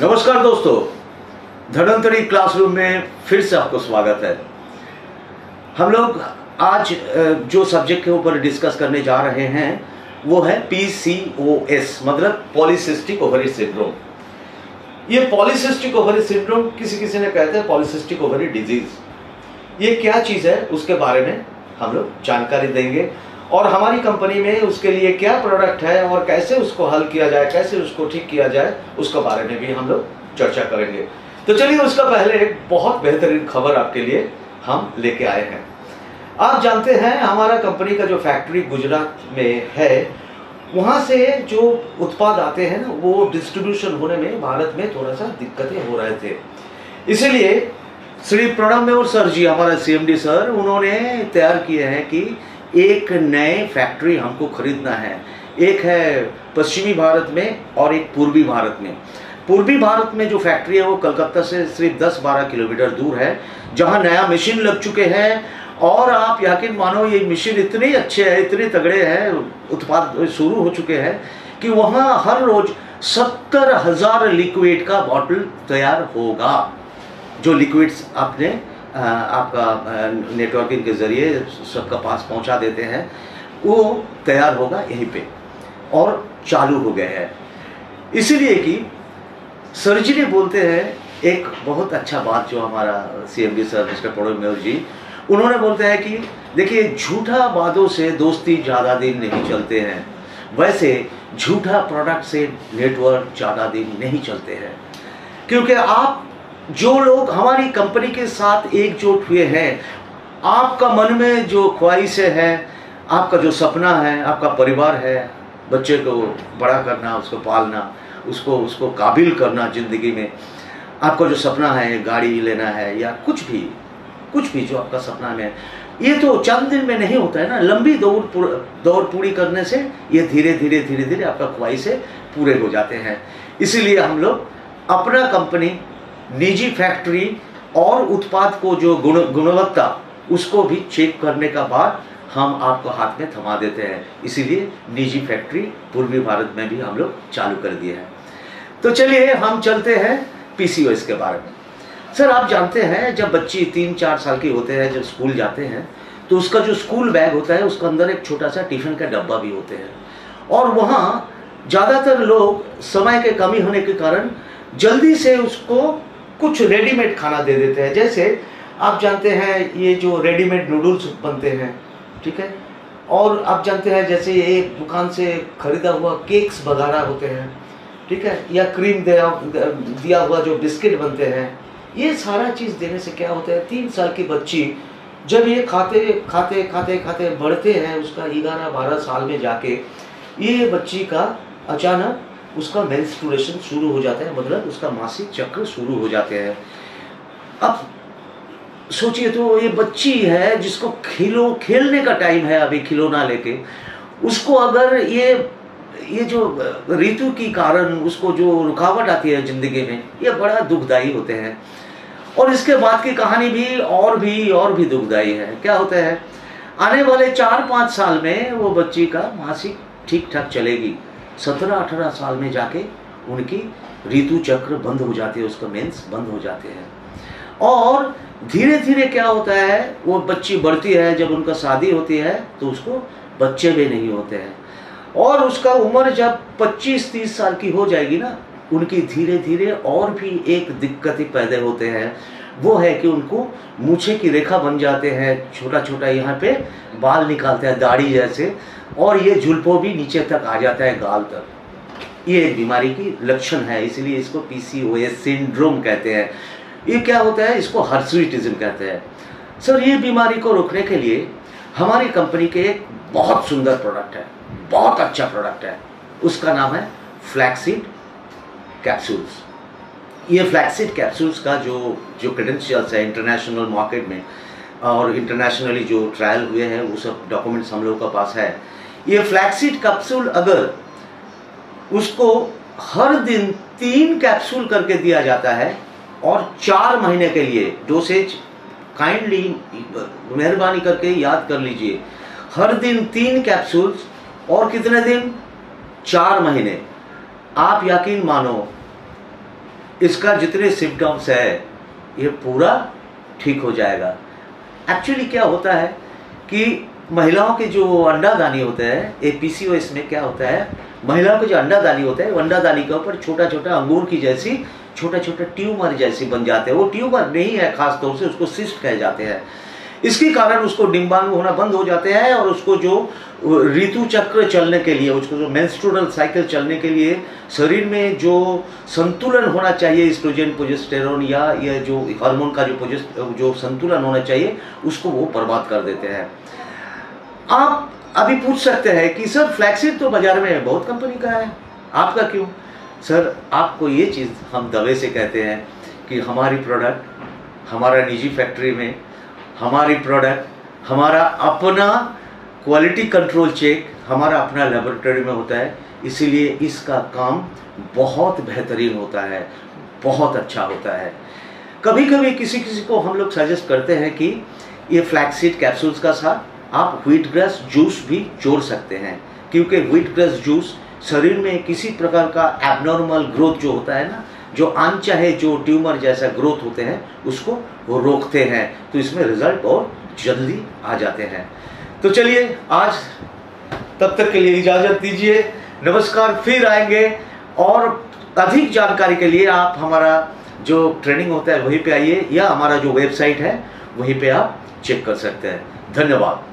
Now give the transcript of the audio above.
नमस्कार दोस्तों, धन्वंतरी क्लासरूम में फिर से आपको स्वागत है। हम लोग आज जो सब्जेक्ट के ऊपर डिस्कस करने जा रहे हैं वो है PCOS, मतलब पॉलीसिस्टिक ओवरी सिंड्रोम। ये पॉलीसिस्टिक ओवरी सिंड्रोम किसी ने कहते हैं पॉलीसिस्टिक ओवरी डिजीज। ये क्या चीज़ है उसके बारे में हम लोग जानकारी देंगे और हमारी कंपनी में उसके लिए क्या प्रोडक्ट है और कैसे उसको हल किया जाए, कैसे उसको ठीक किया जाए, उसके बारे में भी हम लोग चर्चा करेंगे। तो चलिए, उसका पहले एक बहुत बेहतरीन खबर आपके लिए हम लेके आए हैं। आप जानते हैं हमारा कंपनी का जो फैक्ट्री गुजरात में है, वहाँ से जो उत्पाद आते हैं ना, वो डिस्ट्रीब्यूशन होने में भारत में थोड़ा सा दिक्कतें हो रहे थे। इसीलिए श्री प्रणब मेहर सर जी, हमारा CMD सर, उन्होंने तैयार किए हैं कि एक नए फैक्ट्री हमको खरीदना है। एक है पश्चिमी भारत में और एक पूर्वी भारत में। पूर्वी भारत में जो फैक्ट्री है वो कलकत्ता से सिर्फ 10-12 किलोमीटर दूर है, जहां नया मशीन लग चुके हैं। और आप यकीन मानो, ये मशीन इतनी अच्छे है, इतने तगड़े हैं, उत्पाद शुरू हो चुके हैं कि वहाँ हर रोज 70,000 लिक्विड का बॉटल तैयार होगा। जो लिक्विड्स आपने आपका नेटवर्किंग के जरिए सबका पास पहुंचा देते हैं, वो तैयार होगा यहीं पे और चालू हो गया है। इसीलिए कि सर जी ने बोलते हैं एक बहुत अच्छा बात, जो हमारा CMD सर मिस्टर प्रणब मेहर जी, उन्होंने बोलते हैं कि देखिए, झूठा वादों से दोस्ती ज़्यादा दिन नहीं चलते हैं, वैसे झूठा प्रोडक्ट से नेटवर्क ज़्यादा दिन नहीं चलते हैं। क्योंकि आप जो लोग हमारी कंपनी के साथ एकजुट हुए हैं, आपका मन में जो ख्वाहिशें हैं, आपका जो सपना है, आपका परिवार है, बच्चे को बड़ा करना, उसको पालना, उसको काबिल करना ज़िंदगी में, आपका जो सपना है, गाड़ी लेना है या कुछ भी जो आपका सपना में, ये तो चंद दिन में नहीं होता है ना। लंबी दौड़ पूरी करने से ये धीरे धीरे आपका ख्वाहिशें पूरे हो जाते हैं। इसीलिए हम लोग अपना कंपनी, निजी फैक्ट्री और उत्पाद को जो गुणवत्ता, उसको भी चेक करने का बाद हम आपको हाथ में थमा देते हैं। इसीलिए निजी फैक्ट्री पूर्वी भारत में भी हम लोग चालू कर दिए हैं। तो चलिए हम चलते हैं PCOS के बारे में। सर, आप जानते हैं जब बच्ची 3-4 साल की होते हैं, जब स्कूल जाते हैं, तो उसका जो स्कूल बैग होता है, उसके अंदर एक छोटा सा टिफिन का डब्बा भी होते हैं। और वहाँ ज़्यादातर लोग समय के कमी होने के कारण जल्दी से उसको कुछ रेडीमेड खाना दे देते हैं। जैसे आप जानते हैं ये जो रेडीमेड नूडल्स बनते हैं, ठीक है, और आप जानते हैं जैसे ये दुकान से खरीदा हुआ केक्स वगैरह होते हैं, ठीक है, या क्रीम दिया हुआ जो बिस्किट बनते हैं, ये सारा चीज़ देने से क्या होता है, 3 साल की बच्ची जब ये खाते बढ़ते हैं, उसका 11-12 साल में जाके ये बच्ची का अचानक उसका मेंस्ट्रुएशन शुरू हो जाता है, मतलब उसका मासिक चक्र शुरू हो जाते हैं। अब सोचिए, तो ये बच्ची है जिसको खेलने का टाइम है, अभी खिलौना लेके, उसको अगर ये जो ऋतु की कारण उसको जो रुकावट आती है जिंदगी में, ये बड़ा दुखदाई होते हैं। और इसके बाद की कहानी भी और भी दुखदाई है। क्या होता है, आने वाले 4-5 साल में वो बच्ची का मासिक ठीक ठाक चलेगी, 17-18 साल में जाके उनकी ऋतु चक्र बंद हो जाती है, उसका मेंस बंद हो जाते हैं। और धीरे धीरे क्या होता है, वो बच्ची बढ़ती है, जब उनका शादी होती है तो उसको बच्चे भी नहीं होते हैं। और उसका उम्र जब 25-30 साल की हो जाएगी ना, उनकी धीरे धीरे और भी एक दिक्कत पैदा होते हैं। वो है कि उनको मूछे की रेखा बन जाते हैं, छोटा छोटा यहाँ पे बाल निकालते हैं दाढ़ी जैसे, और ये जुल्फों भी नीचे तक आ जाता है, गाल तक। ये एक बीमारी की लक्षण है, इसलिए इसको PCOS सिंड्रोम कहते हैं। ये क्या होता है, इसको हर्सुइटिज्म कहते हैं। सर, ये बीमारी को रोकने के लिए हमारी कंपनी के एक बहुत सुंदर प्रोडक्ट है, बहुत अच्छा प्रोडक्ट है, उसका नाम है फ्लैक्सीड कैप्सूल्स। ये फ्लैक्सीड कैप्सूल्स का जो क्रेडेंशियल्स है इंटरनेशनल मार्केट में, और इंटरनेशनली जो ट्रायल हुए हैं, वो सब डॉक्यूमेंट्स हम लोगों के पास है। ये फ्लैक्सीड कैप्सूल अगर उसको हर दिन 3 कैप्सूल करके दिया जाता है और 4 महीने के लिए डोसेज, काइंडली मेहरबानी करके याद कर लीजिए, हर दिन 3 कैप्सूल्स और कितने दिन, 4 महीने। आप यकीन मानो इसका जितने सिम्टम्स है ये पूरा ठीक हो जाएगा। एक्चुअली क्या होता है कि महिलाओं के जो अंडादानी होते हैं, एक PCOS में क्या होता है, महिलाओं के जो अंडादानी होता है, अंडादानी के ऊपर छोटा छोटा अंगूर की जैसी छोटा छोटा ट्यूमर जैसी बन जाते हैं। वो ट्यूमर नहीं है, खास तौर से उसको सिस्ट कहे जाते हैं। इसके कारण उसको डिंबाणु होना बंद हो जाते हैं और उसको जो ऋतु चक्र चलने के लिए, उसको जो मेंस्ट्रुअल साइकिल चलने के लिए शरीर में जो संतुलन होना चाहिए, एस्ट्रोजन प्रोजेस्टेरोन या ये जो हार्मोन का जो संतुलन होना चाहिए, उसको वो बर्बाद कर देते हैं। आप अभी पूछ सकते हैं कि सर फ्लैक्सीड तो बाजार में बहुत कंपनी का है, आपका क्यों? सर आपको ये चीज़ हम दवे से कहते हैं कि हमारी प्रोडक्ट हमारा निजी फैक्ट्री में, हमारी प्रोडक्ट हमारा अपना क्वालिटी कंट्रोल चेक हमारा अपना लेबोरेटरी में होता है, इसीलिए इसका काम बहुत बेहतरीन होता है, बहुत अच्छा होता है। कभी कभी किसी किसी को हम लोग सजेस्ट करते हैं कि ये फ्लैक्सीड कैप्सूल्स का साथ आप व्हीट ग्रास जूस भी जोड़ सकते हैं, क्योंकि व्हीट ग्रास जूस शरीर में किसी प्रकार का एबनॉर्मल ग्रोथ जो होता है ना, जो अनचाहे जो ट्यूमर जैसा ग्रोथ होते हैं, उसको वो रोकते हैं, तो इसमें रिजल्ट और जल्दी आ जाते हैं। तो चलिए आज तब तक के लिए इजाज़त दीजिए, नमस्कार। फिर आएंगे और अधिक जानकारी के लिए आप हमारा जो ट्रेनिंग होता है वहीं पे आइए, या हमारा जो वेबसाइट है वहीं पे आप चेक कर सकते हैं। धन्यवाद।